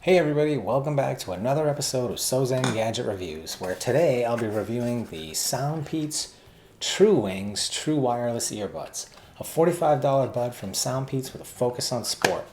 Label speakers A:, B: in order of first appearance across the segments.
A: Hey everybody, welcome back to another episode of Sozen Gadget Reviews, where today I'll be reviewing the Soundpeats TrueWings True Wireless Earbuds, a $45 bud from Soundpeats with a focus on sport.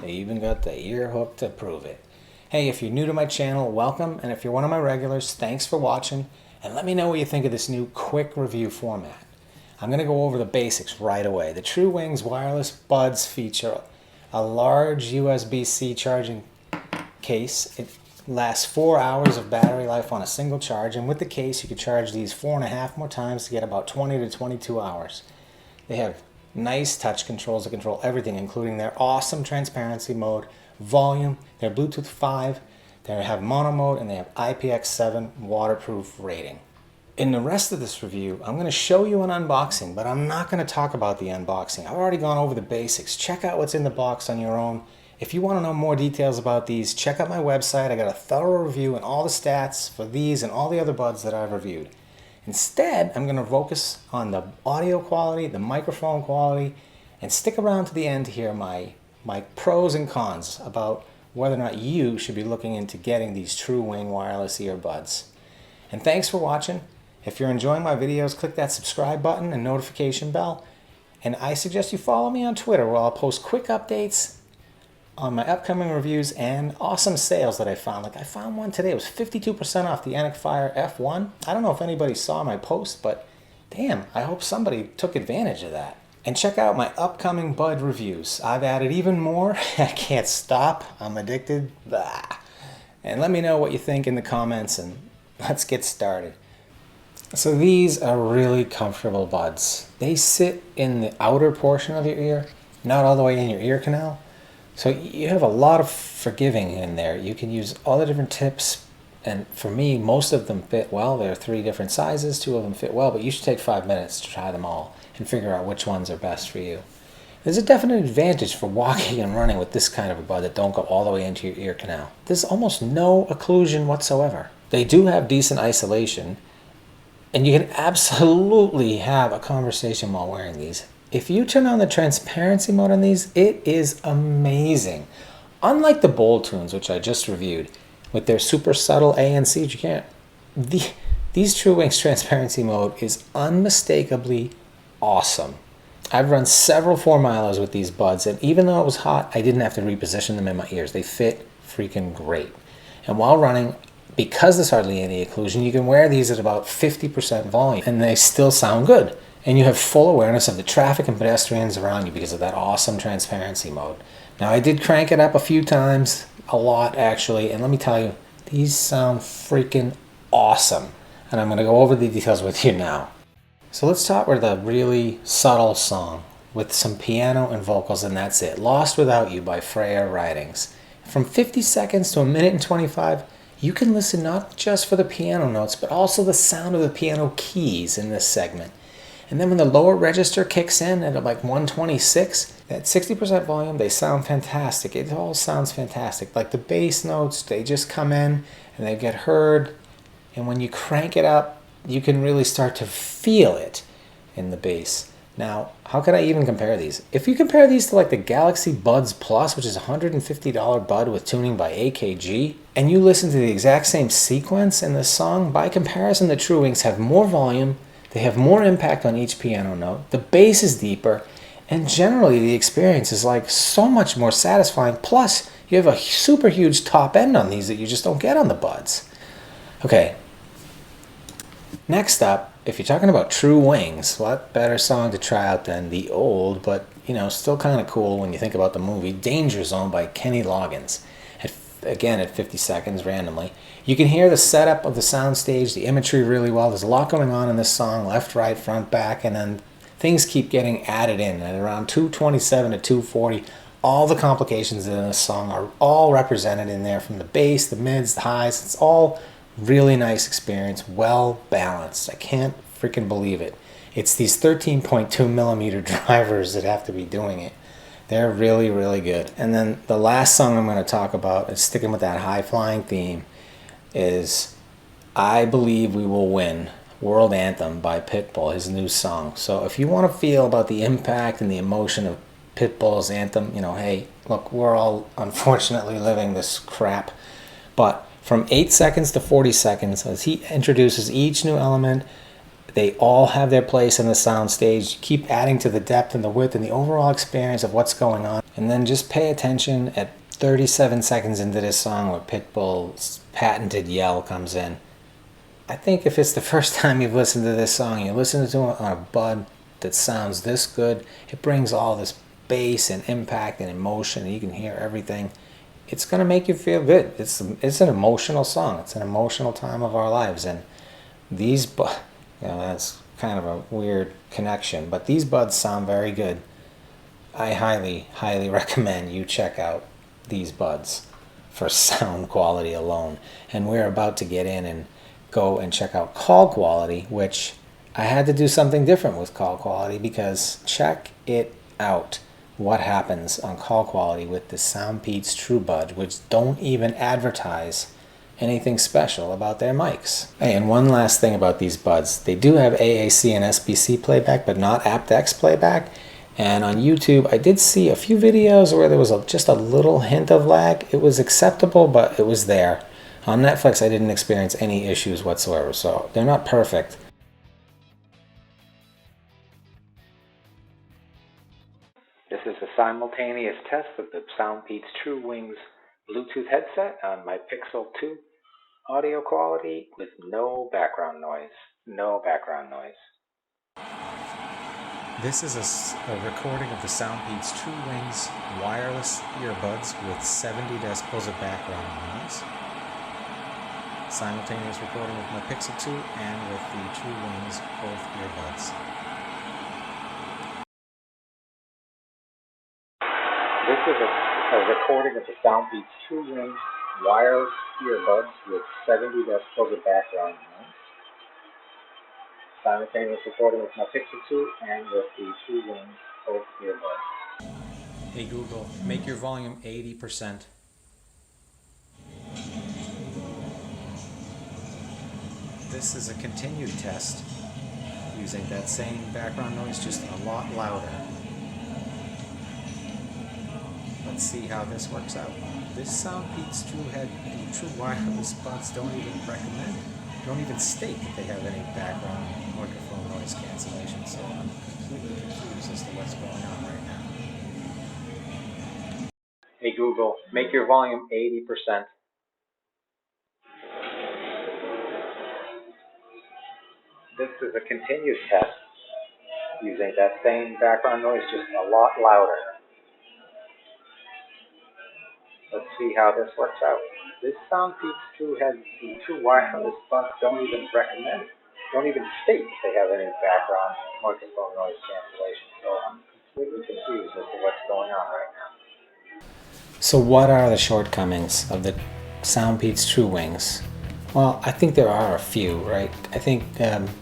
A: They even got the ear hook to prove it. Hey, if you're new to my channel, welcome, and if you're one of my regulars, thanks for watching, and let me know what you think of this new quick review format. I'm going to go over the basics right away. The TrueWings wireless buds feature a large USB-C charging case. It lasts 4 hours of battery life on a single charge, and with the case you can charge these 4.5 more times to get about 20 to 22 hours. They have nice touch controls that control everything, including their awesome transparency mode, volume, their Bluetooth 5, they have mono mode, and they have IPX7 waterproof rating. In the rest of this review, I'm going to show you an unboxing, but I'm not going to talk about the unboxing. I've already gone over the basics. Check out what's in the box on your own. If you want to know more details about these, check out my website. I got a thorough review and all the stats for these and all the other buds that I've reviewed. Instead, I'm going to focus on the audio quality, the microphone quality, and stick around to the end to hear my pros and cons about whether or not you should be looking into getting these TrueWing wireless earbuds. And thanks for watching. If you're enjoying my videos, click that subscribe button and notification bell. And I suggest you follow me on Twitter, where I'll post quick updates on my upcoming reviews and awesome sales that I found. Like I found one today, it was 52% off the Fire F1. I don't know if anybody saw my post, but damn, I hope somebody took advantage of that. And check out my upcoming bud reviews. I've added even more. I can't stop. I'm addicted. Blah. And let me know what you think in the comments, and let's get started. So these are really comfortable buds. They sit in the outer portion of your ear, not all the way in your ear canal. So you have a lot of forgiving in there. You can use all the different tips, and for me, most of them fit well. There are 3 different sizes, 2 of them fit well, but you should take 5 minutes to try them all and figure out which ones are best for you. There's a definite advantage for walking and running with this kind of a bud that don't go all the way into your ear canal. There's almost no occlusion whatsoever. They do have decent isolation, and you can absolutely have a conversation while wearing these. If you turn on the transparency mode on these, it is amazing. Unlike the Bold Tunes, which I just reviewed, with their super subtle ANCs, you can't. These TrueWings transparency mode is unmistakably awesome. I've run several 4-milers with these buds, and even though it was hot, I didn't have to reposition them in my ears. They fit freaking great. And while running, because there's hardly any occlusion, you can wear these at about 50% volume, and they still sound good. And you have full awareness of the traffic and pedestrians around you because of that awesome transparency mode. Now, I did crank it up a few times, a lot actually, and let me tell you, these sound freaking awesome. And I'm going to go over the details with you now. So let's start with a really subtle song with some piano and vocals, and that's it. Lost Without You by Freya Writings. From 50 seconds to 1:25, you can listen not just for the piano notes, but also the sound of the piano keys in this segment. And then when the lower register kicks in at like 126, at 60% volume, they sound fantastic. It all sounds fantastic. Like the bass notes, they just come in and they get heard. And when you crank it up, you can really start to feel it in the bass. Now, how can I even compare these? If you compare these to like the Galaxy Buds Plus, which is a $150 bud with tuning by AKG, and you listen to the exact same sequence in this song, by comparison, the TrueWings have more volume. They have more impact on each piano note, the bass is deeper, and generally the experience is like so much more satisfying. Plus, you have a super huge top end on these that you just don't get on the buds. Okay, next up, if you're talking about TrueWings, what better song to try out than the old, but still kind of cool when you think about the movie, Danger Zone by Kenny Loggins. Again at 50 seconds randomly. You can hear the setup of the soundstage, the imagery really well. There's a lot going on in this song, left, right, front, back, and then things keep getting added in. At around 227 to 240, all the complications in this song are all represented in there, from the bass, the mids, the highs. It's all really nice experience, well balanced. I can't freaking believe it. It's these 13.2 millimeter drivers that have to be doing it. They're really, really good. And then the last song I'm going to talk about, is sticking with that high-flying theme, is I Believe We Will Win, World Anthem by Pitbull, his new song. So if you want to feel about the impact and the emotion of Pitbull's anthem. You know, hey, look, we're all unfortunately living this crap. But from 8 seconds to 40 seconds, as he introduces each new element, they all have their place in the sound stage. Keep adding to the depth and the width and the overall experience of what's going on. And then just pay attention at 37 seconds into this song where Pitbull's patented yell comes in. I think if it's the first time you've listened to this song, you listen to it on a bud that sounds this good, it brings all this bass and impact and emotion, and you can hear everything. It's going to make you feel good. It's an emotional song. It's an emotional time of our lives. And these, that's kind of a weird connection, but these buds sound very good. I highly, highly recommend you check out these buds for sound quality alone. And we're about to get in and go and check out call quality, which I had to do something different with call quality, because check it out what happens on call quality with the Soundpeats TrueBuds, which don't even advertise anything special about their mics. Hey, and one last thing about these buds. They do have AAC and SBC playback, but not aptX playback. And on YouTube, I did see a few videos where there was just a little hint of lag. It was acceptable, but it was there. On Netflix, I didn't experience any issues whatsoever, so they're not perfect. This is a simultaneous test of the Soundpeats TrueWings Bluetooth headset on my Pixel 2. Audio quality with no background noise. No background noise. This is a recording of the Soundpeats TrueWings wireless earbuds with 70 decibels of background noise. Simultaneous recording with my Pixel 2 and with the TrueWings both earbuds. This is a recording of the Soundpeats TrueWings wireless earbuds with 70 decibels of background noise. Simultaneous recording with my Pixel 2 and with the TrueWings both earbuds. Hey Google, make your volume 80%. This is a continued test using that same background noise, just a lot louder. Let's see how this works out. This Soundpeats True Wireless buds don't even state that they have any background microphone noise cancellation, so I'm completely confused as to what's going on right now. Hey Google, make your volume 80%. This is a continued test using that same background noise, just a lot louder. Let's see how this works out. This Soundpeats True Wireless buds don't even state if they have any background microphone noise cancellation, so I'm completely confused as to what's going on right now. So what are the shortcomings of the Soundpeats TrueWings? Well, I think there are a few, right? I think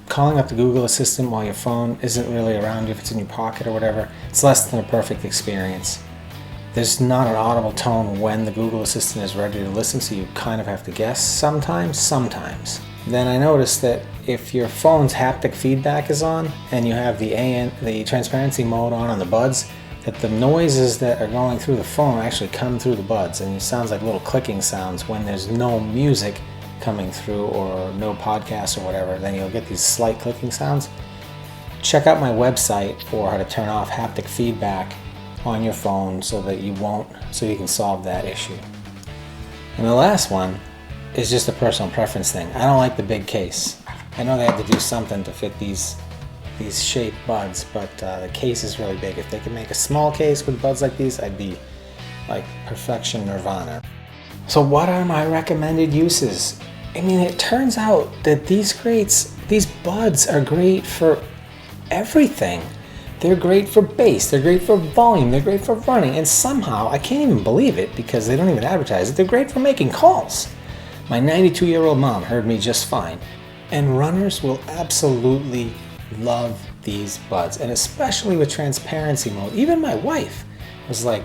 A: calling up the Google Assistant while your phone isn't really around you, if it's in your pocket or whatever, it's less than a perfect experience. There's not an audible tone when the Google Assistant is ready to listen, so you kind of have to guess sometimes. Then I noticed that if your phone's haptic feedback is on and you have the transparency mode on the buds, that the noises that are going through the phone actually come through the buds, and it sounds like little clicking sounds when there's no music coming through or no podcast or whatever. Then you'll get these slight clicking sounds. Check out my website for how to turn off haptic feedback on your phone so you can solve that issue. And the last one is just a personal preference thing. I don't like the big case. I know they had to do something to fit these shaped buds, but the case is really big. If they could make a small case with buds like these, I'd be like perfection nirvana. So what are my recommended uses? I mean, it turns out that these buds are great for everything. They're great for bass, they're great for volume, they're great for running, and somehow, I can't even believe it because they don't even advertise it, they're great for making calls. My 92-year-old mom heard me just fine, and runners will absolutely love these buds, and especially with transparency mode. Even my wife was like,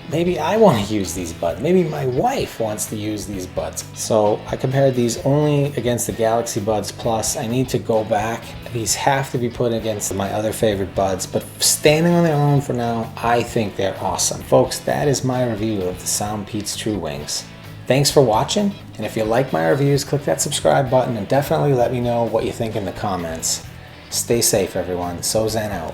A: maybe I want to use these buds. Maybe my wife wants to use these buds. So I compared these only against the Galaxy Buds Plus. I need to go back. These have to be put against my other favorite buds, but standing on their own for now, I think they're awesome. Folks, that is my review of the Soundpeats TrueWings. Thanks for watching, and if you like my reviews, click that subscribe button and definitely let me know what you think in the comments. Stay safe, everyone. Sozen out.